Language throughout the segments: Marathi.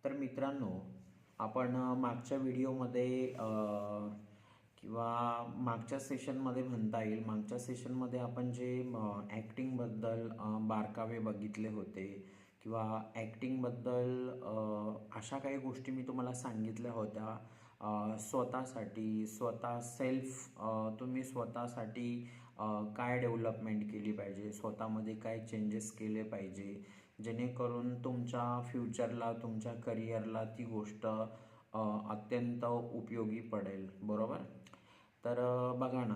तर मित्रांनो, आपण मागच्या व्हिडिओमध्ये किंवा मागच्या सेशनमध्ये म्हणता येईल, मागच्या सेशनमध्ये आपण जे ॲक्टिंगबद्दल बारकावे बघितले होते किंवा ॲक्टिंगबद्दल अशा काही गोष्टी मी तुम्हाला सांगितल्या होत्या. स्वतःसाठी तुम्ही स्वतःसाठी काय डेव्हलपमेंट केली पाहिजे, स्वतःमध्ये काय चेंजेस केले पाहिजे, जेणेकरून तुमच्या फ्युचरला, तुमच्या करिअरला ती गोष्ट अत्यंत उपयोगी पडेल, बरोबर. तर बघा ना,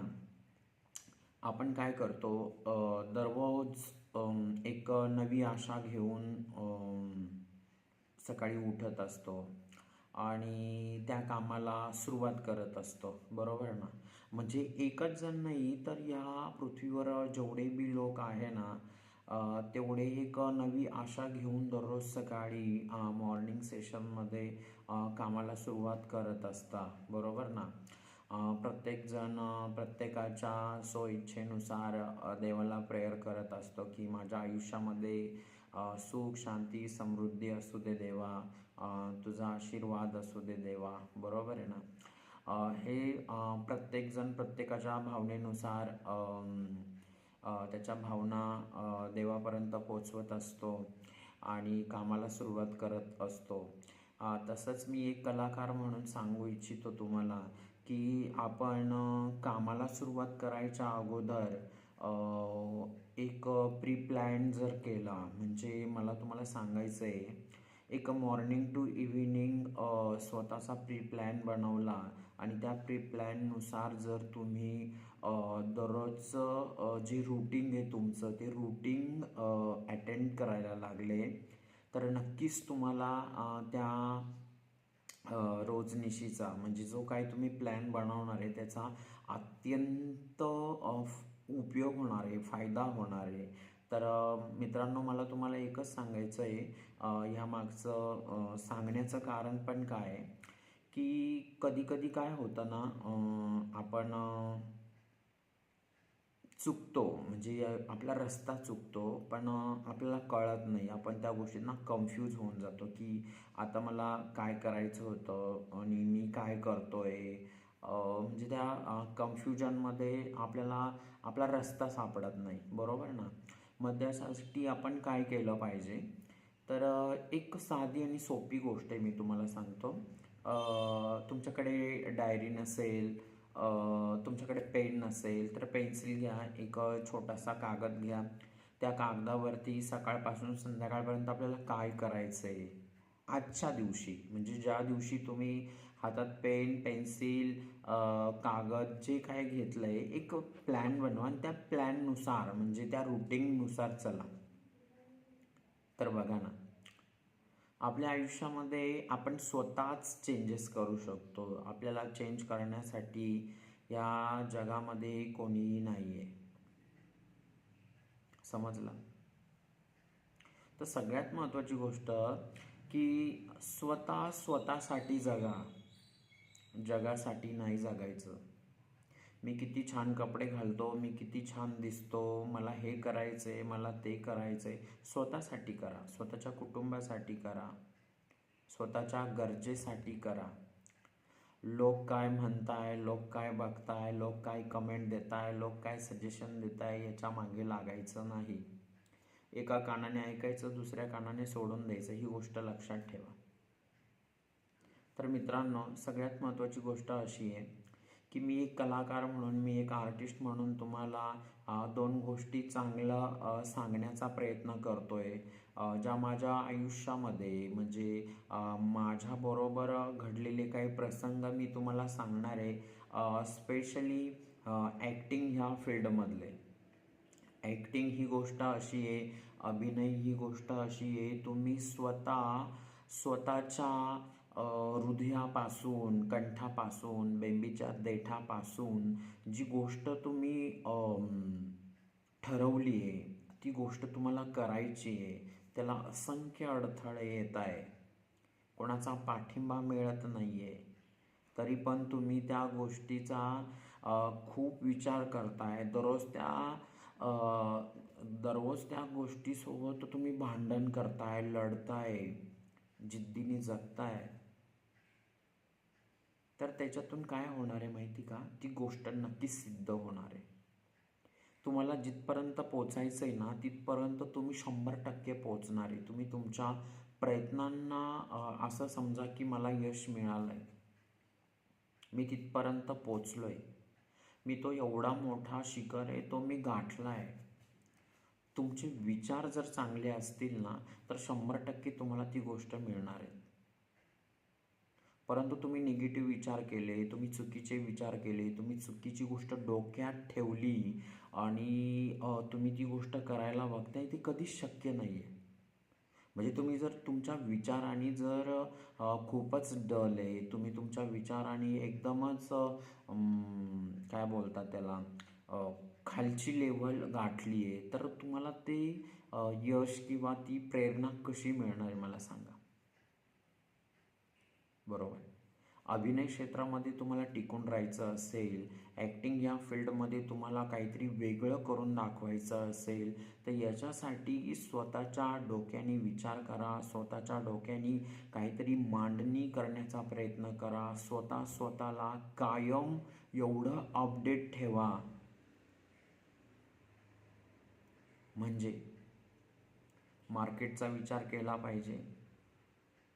आपण काय करतो, दररोज एक नवी आशा घेऊन सकाळी उठत असतो आणि त्या कामाला सुरुवात करत असतो, बरोबर ना. म्हणजे एकच जण नाही, तर या पृथ्वीवर जेवढे बी लोक आहे ना, तेवढे एक नवी आशा घेऊन दररोज सकाळी मॉर्निंग सेशनमध्ये कामाला सुरुवात करत असतात, बरोबर ना. प्रत्येकजण प्रत्येकाच्या स्वइच्छेनुसार देवाला प्रेयर करत असतो की माझ्या आयुष्यामध्ये सुख, शांती, समृद्धी असू दे देवा, तुझा आशीर्वाद असू दे देवा, बरोबर आहे ना. हे प्रत्येकजण प्रत्येकाच्या भावनेनुसार त्याच्या भावना देवापर्यंत पोचवत असतो आणि कामाला सुरुवात करत असतो. तसंच मी एक कलाकार म्हणून सांगू इच्छितो तुम्हाला की आपण कामाला सुरुवात करायच्या अगोदर एक प्री प्लॅन जर केला, म्हणजे मला तुम्हाला सांगायचं आहे, एक मॉर्निंग टू इव्हिनिंग स्वतःचा प्री प्लॅन बनवला आणि त्या प्री प्लॅननुसार जर तुम्ही दररोजचं जे रूटीन आहे तुमचं, ते रूटीन अटेंड करायला लागले, तर नक्कीच तुम्हाला त्या रोजनिशीचा, म्हणजे जो काही तुम्ही प्लॅन बनवणार आहे त्याचा अत्यंत उपयोग होणार आहे, फायदा होणार आहे. तर मित्रांनो, मला तुम्हाला एकच सांगायचं आहे, ह्या मागचं सांगण्याचं कारण पण काय आहे की कधी कधी काय होतं ना, आपण चुकतो, म्हणजे आपला रस्ता चुकतो, पण आपल्याला कळत नाही. आपण त्या गोष्टींना कन्फ्यूज होऊन जातो की आता मला काय करायचं होतं आणि मी काय करतोय. म्हणजे त्या कन्फ्युजनमध्ये आपल्याला आपला रस्ता सापडत नाही, बरोबर ना. मग त्यासाठी आपण काय केलं पाहिजे, तर एक साधी आणि सोपी गोष्ट आहे, मी तुम्हाला सांगतो. तुमच्याकडे डायरी नसेल, तुमच्याकडे पेन नसेल, तर पेन्सिल घ्या, एक छोटासा कागद घ्या. त्या कागदावरती सकाळपासून संध्याकाळपर्यंत आपल्याला काय करायचं आहे आजच्या दिवशी, म्हणजे ज्या दिवशी तुम्ही हातात पेन, पेन्सिल, कागद जे काय घेतलं आहे, एक प्लॅन बनवा आणि त्या प्लॅननुसार, म्हणजे त्या रुटीननुसार चला. तर बघा ना, आपल्या आयुष्यामध्ये आपण स्वतःच चेंजेस करू शकतो. आपल्याला चेंज करण्यासाठी या जगामध्ये कोणीही नाही आहे, समजलं. तर सगळ्यात महत्त्वाची गोष्ट की स्वतःसाठी जगा, जगासाठी नाही जगायचं. मी किती छान कपडे घालतो, मी किती छान दिसतो, मला हे करायचं आहे, मला ते करायचं आहे, स्वतःसाठी करा, स्वतःच्या कुटुंबासाठी करा, स्वतःच्या गरजेसाठी करा. लोक काय म्हणताय, लोक काय बघताय, लोक काय कमेंट देताय, लोक काय सजेशन देताय, याच्या मागे लागायचं नाही. एका कानाने ऐकायचं, दुसऱ्या कानाने सोडून द्यायचं, ही गोष्ट लक्षात ठेवा. तर मित्रांनो, सगळ्यात महत्त्वाची गोष्ट अशी आहे की मी एक कलाकार म्हणून, मी एक आर्टिस्ट म्हणून तुम्हाला दोन गोष्टी चांगलं सांगण्याचा प्रयत्न करतोय, ज्या माझ्या आयुष्यामध्ये, म्हणजे माझ्याबरोबर घडलेले काही प्रसंग मी तुम्हाला सांगणार आहे. स्पेशली ॲक्टिंग ह्या फील्डमधले. ॲक्टिंग ही गोष्ट अशी आहे, अभिनय ही गोष्ट अशी आहे, तुम्ही स्वतःच्या हृदयापासून, कंठापासून, बेंबीच्या देठापासून जी गोष्ट तुम्ही ठरवली आहे, ती गोष्ट तुम्हाला करायची आहे, त्याला असंख्य अडथळे येत आहे, कोणाचा पाठिंबा मिळत नाही आहे, तरी पण तुम्ही त्या गोष्टीचा खूप विचार करताय. दररोज त्या गोष्टीसोबत तुम्ही भांडण करताय, लढताय, जिद्दीने जगताय, तर त्याच्यातून काय होणार आहे माहिती का? ती गोष्ट नक्कीच सिद्ध होणार आहे. तुम्हाला जिथपर्यंत पोचायचं आहे ना, तिथपर्यंत तुम्ही 100% पोचणार आहे. तुम्ही तुमच्या प्रयत्नांना असं समजा की मला यश मिळालं आहे, मी तिथपर्यंत पोचलो आहे, मी तो एवढा मोठा शिखर आहे तो मी गाठला आहे. तुमचे विचार जर चांगले असतील ना, तर 100% तुम्हाला ती गोष्ट मिळणार आहे. परंतु तुम्ही निगेटिव्ह विचार केले, तुम्ही चुकीचे विचार केले, तुम्ही चुकीची गोष्ट डोक्यात ठेवली आणि तुम्ही ती गोष्ट करायला बघताय, ती कधीच शक्य नाही आहे. म्हणजे तुम्ही जर तुमच्या विचाराने जर खूपच डल आहे, तुम्ही तुमच्या विचाराने एकदमच काय बोलतात त्याला, खालची लेव्हल गाठली आहे, तर तुम्हाला ते यश किंवा ती प्रेरणा कशी मिळणार आहे मला सांगा. बरोबर. अभिनय क्षेत्रामध्ये तुम्हाला टिकून राहायचं असेल, ॲक्टिंग या फील्डमध्ये तुम्हाला काहीतरी वेगळं करून दाखवायचं असेल, तर याच्यासाठी स्वतःच्या डोक्याने विचार करा, स्वतःच्या डोक्याने काहीतरी मांडणी करण्याचा प्रयत्न करा, स्वतःला कायम एवढं अपडेट ठेवा. म्हणजे मार्केटचा विचार केला पाहिजे,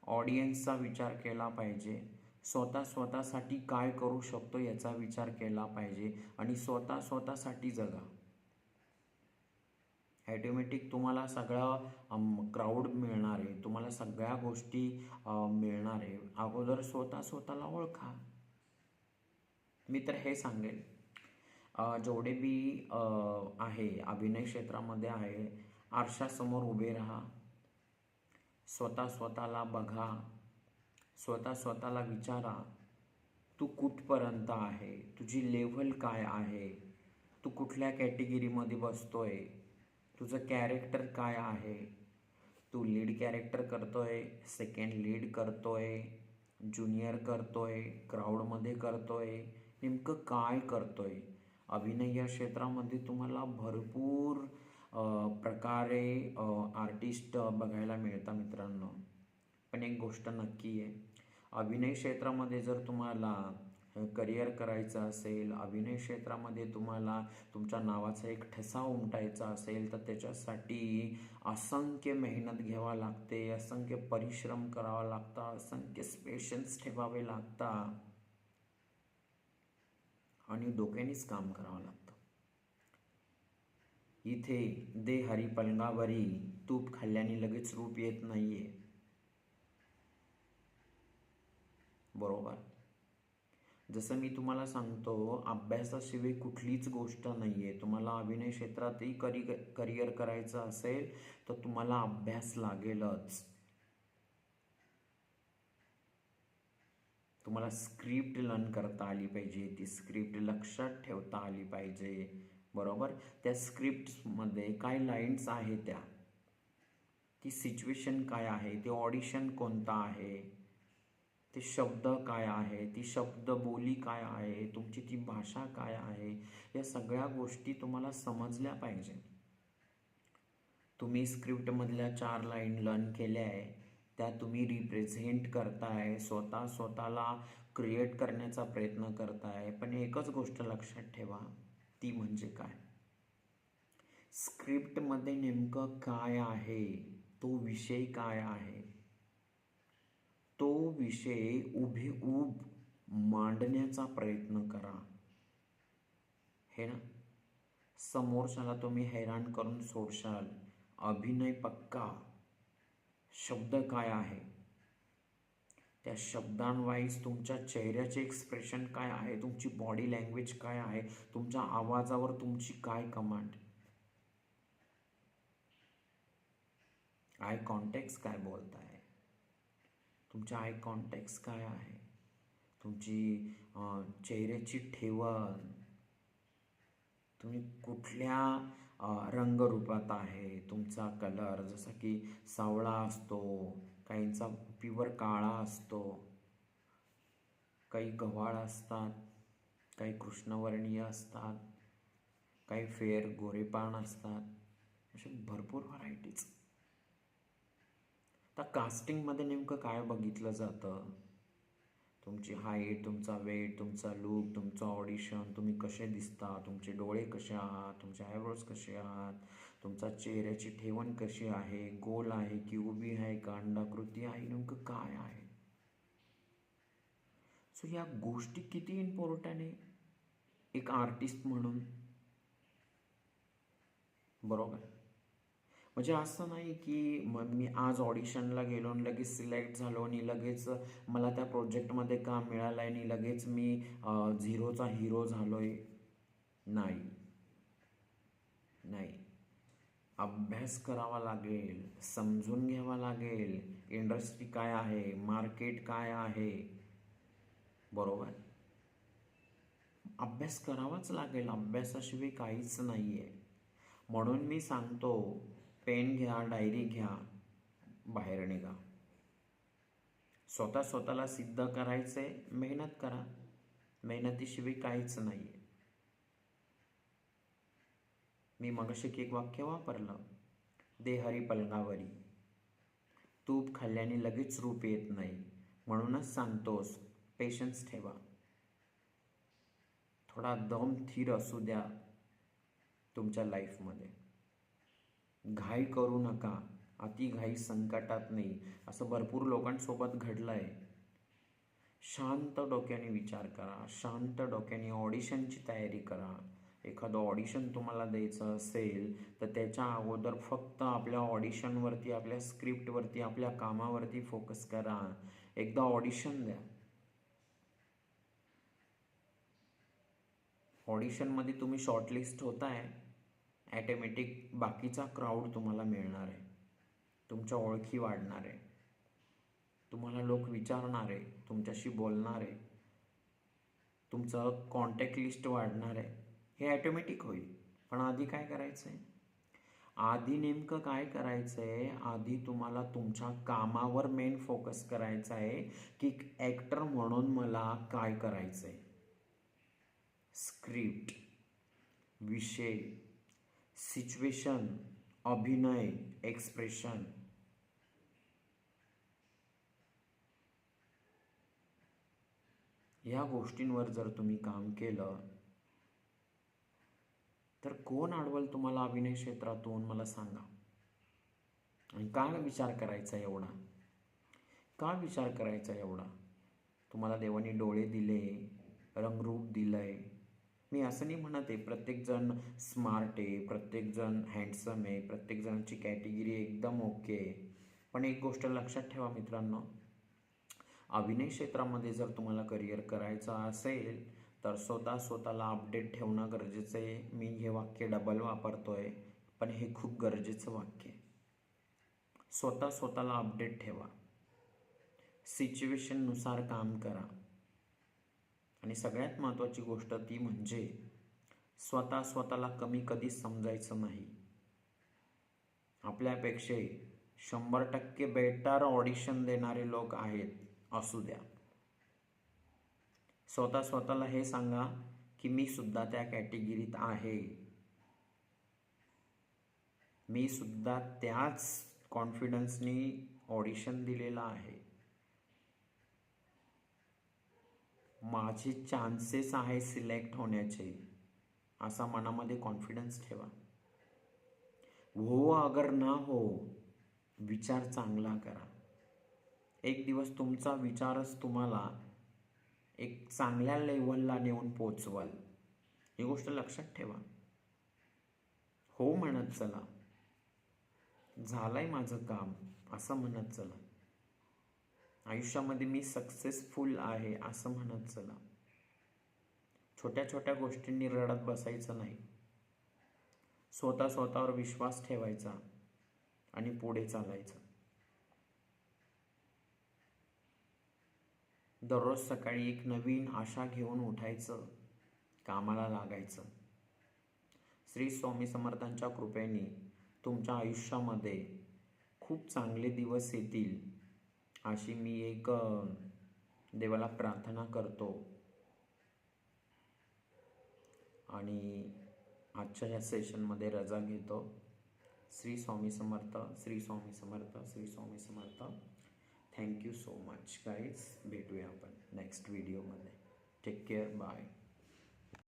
ऑडियन्सचा विचार केला पाहिजे, स्वतःसाठी काय करू शकतो याचा विचार केला पाहिजे आणि स्वतःसाठी जगा. ॲटोमॅटिक तुम्हाला सगळं क्राऊड मिळणार आहे, तुम्हाला सगळ्या गोष्टी मिळणार आहे. अगोदर स्वतःला ओळखा. मी तर हे सांगेन, जेवढे बी आहे अभिनय क्षेत्रामध्ये आहे, आरशासमोर उभे राहा, स्वतःला बघा, स्वतःला विचारा, तू कुठपर्यंत आहे, तुझी लेव्हल काय आहे, तू कुठल्या कॅटेगरीमध्ये बसतोय, तुझं कॅरेक्टर काय आहे, तू लीड कॅरेक्टर करतोय, सेकंड लीड करतोय, ज्युनियर करतोय, क्राऊडमध्ये करतोय, नेमकं काय करतोय. अभिनय या क्षेत्रामध्ये तुम्हाला भरपूर प्रकारे आर्टिस्ट बघायला मिळतात मित्रांनो. पण एक गोष्ट नक्की आहे, अभिनय क्षेत्रामध्ये जर तुम्हाला करिअर करायचं असेल, अभिनय क्षेत्रामध्ये तुम्हाला तुमच्या नावाचा एक ठसा उमटायचा असेल, तर त्याच्यासाठी असंख्य मेहनत घ्यावी लागते, असंख्य परिश्रम करावा लागतात, असंख्य पेशन्स ठेवावे लागतात आणि डोक्यानेच काम करावं लागतं. इथे दे हरी पलंगावरी, तूप खाल्ल्याने लगेच रूप येत नाहीये. बरोबर. जसं मी तुम्हाला सांगतो, अभ्यासाशिवाय कुठलीच गोष्ट नाही आहे. तुम्हाला अभिनय क्षेत्रातही करिअर करायचं असेल तर तुम्हाला अभ्यास लागेलच. तुम्हाला स्क्रिप्ट लर्न करता आली पाहिजे, ती स्क्रिप्ट लक्षात ठेवता आली पाहिजे. बरोबर. त्या स्क्रिप्टमध्ये काय लाईन्स आहे, ती सिच्युएशन काय आहे, ते ऑडिशन कोणता आहे, ते शब्द काय आहे, ती शब्दबोली काय आहे, तुमची ती भाषा काय आहे, या सगळ्या गोष्टी तुम्हाला समजल्या पाहिजे. तुम्ही स्क्रिप्टमधल्या 4 लाईन लर्न केल्या आहे, त्या तुम्ही रिप्रेझेंट करताय, स्वतःला क्रिएट करण्याचा प्रयत्न करताय. पण एकच गोष्ट लक्षात ठेवा, ती म्हणजे काय, स्क्रिप्टमध्ये नेमकं काय आहे, तो विषय काय आहे, तो विषय हुबेहूब मांडण्याचा प्रयत्न करा. हे ना, समोरच्याला तुम्ही हैराण करून सोडशाल. अभिनय पक्का. शब्द काय आहे, त्या शब्दांवाईज तुमच्या चेहऱ्याचे एक्सप्रेशन काय आहे, तुमची बॉडी लँग्वेज काय आहे, तुमच्या आवाजावर तुमची काय कमांड, आय कॉन्टॅक्ट काय बोलताय, तुमच्या आय कॉन्टॅक्ट काय आहे, तुमची चेहऱ्याची ठेवण, तुम्ही कुठल्या रंगरूपात आहे, तुमचा कलर, जसं की सावळा असतो, काहींचा प्युअर काळा असतो, काही गव्हाळ असतात, काही कृष्णवर्णीय असतात, काही फेर गोरेपान असतात, असे भरपूर व्हरायटीज. तर कास्टिंगमध्ये नेमकं काय बघितलं जातं? तुमची हाईट, तुमचा वेट, तुमचा लूक, तुमचं ऑडिशन, तुम्ही कसे दिसता, तुमचे डोळे कसे आहात, तुमचे आयब्रोज कसे आहात, तुमचा चेहऱ्याची ठेवण कशी आहे, गोल आहे की उभी आहे का अंडाकृती आहे, नेमकं काय आहे. सो या गोष्टी किती इम्पॉर्टंट आहे एक आर्टिस्ट म्हणून, बरोबर. म्हणजे असं नाही की मग मी आज ऑडिशनला गेलो आणि लगेच सिलेक्ट झालो आणि लगेच मला त्या प्रोजेक्टमध्ये काम मिळालं आहे आणि लगेच मी झिरोचा हिरो झालो आहे. नाही, नाही. अभ्यास करावा लागेल, समजून घ्यावा लागेल, इंडस्ट्री काय आहे, मार्केट काय आहे, बरोबर. अभ्यास करावाच लागेल, अभ्यासाशिवाय काहीच नाही आहे. म्हणून मी सांगतो, पेन घ्या, डायरी घ्या, बाहेर निघा. स्वतःला सिद्ध करायचंय, मेहनत करा. मेहनतीशिवाय काहीच नाही आहे. मी मगाशी एक वाक्य वापरलं, दे हरी पलंगावरी. तूप खाल्ल्याने लगेच रूप येत नाही, म्हणूनच सांगतोस पेशन्स ठेवा. थोडा दम थीर असू द्या तुमच्या लाईफमध्ये. घाई करू नका, अति घाई संकटात नाही, असं भरपूर लोकांसोबत घडलं आहे. शांत डोक्याने विचार करा, शांत डोक्याने ऑडिशनची तयारी करा. एखादं ऑडिशन तुम्हाला द्यायचं असेल तर त्याच्या अगोदर फक्त आपल्या ऑडिशनवरती, आपल्या स्क्रिप्टवरती, आपल्या कामावरती फोकस करा. एकदा ऑडिशन द्या. ऑडिशनमध्ये तुम्ही शॉर्टलिस्ट होताय, ॲटोमॅटिक बाकीचा क्राऊड तुम्हाला मिळणार आहे, तुमच्या ओळखी वाढणार आहे, तुम्हाला लोक विचारणार आहे, तुमच्याशी बोलणार आहे, तुमचं कॉन्टॅक्ट लिस्ट वाढणार आहे. हे ॲटोमॅटिक होईल. पण आधी काय करायचं आहे? आधी नेमकं काय करायचं आहे? आधी तुम्हाला तुमच्या कामावर मेन फोकस करायचा आहे की ॲक्टर म्हणून मला काय करायचं आहे. स्क्रिप्ट, विषय, सिच्युएशन, अभिनय, एक्सप्रेशन, ह्या गोष्टींवर जर तुम्ही काम केलं तर कोण अडवल तुम्हाला अभिनय क्षेत्रातून, मला सांगा. आणि का विचार करायचा एवढा? का विचार करायचा एवढा? तुम्हाला देवाने डोळे दिले, रंगरूप दिलं आहे. मी असं नाही म्हणत आहे प्रत्येकजण स्मार्ट आहे, प्रत्येकजण हँडसम आहे, प्रत्येकजणांची कॅटेगरी एकदम ओके आहे. पण एक गोष्ट लक्षात ठेवा मित्रांनो, अभिनय क्षेत्रामध्ये जर तुम्हाला करिअर करायचं असेल तर स्वतःला अपडेट ठेवणं गरजेचं आहे. मी हे वाक्य डबल वापरतो आहे, पण हे खूप गरजेचं वाक्य आहे. स्वतःला अपडेट ठेवा, सिच्युएशननुसार काम करा. आणि सगळ्यात महत्त्वाची गोष्ट ती म्हणजे स्वतःला कमी कधीच समजायचं नाही. आपल्यापेक्षा 100% बेटर ऑडिशन देणारे लोक आहेत, असू द्या. स्वतःला हे सांगा की मी सुद्धा त्या कॅटेगरीत आहे, मी सुद्धा त्याच कॉन्फिडन्सनी ऑडिशन दिलेलं आहे, माझे चान्सेस आहे सिलेक्ट होण्याचे, असा मनामध्ये कॉन्फिडन्स ठेवा. हो अगर ना हो, विचार चांगला करा. एक दिवस तुमचा विचारच तुम्हाला एक चांगल्या लेवलला नेऊन पोचवाल. ही गोष्ट लक्षात ठेवा. हो म्हणत चला, झालंय माझं काम असं म्हणत चला, आयुष्यामध्ये मी सक्सेसफुल आहे असं म्हणत चला. छोट्या छोट्या गोष्टींनी रडत बसायचं नाही. स्वतःवर विश्वास ठेवायचा आणि पुढे चालायचं. दररोज सकाळी एक नवीन आशा घेऊन उठायचं, कामाला लागायचं. श्री स्वामी समर्थांच्या कृपेने तुमच्या आयुष्यामध्ये खूप चांगले दिवस येतील अशी मी एक देवाला प्रार्थना करतो. आणि आजच्या या सेशनमध्ये रजा घेतो. Shri Swami Samarth, Shri Swami Samarth, Shri Swami Samarth. Thank you so much guys. भेटूया आपण नेक्स्ट व्हिडिओमध्ये. Take care. बाय.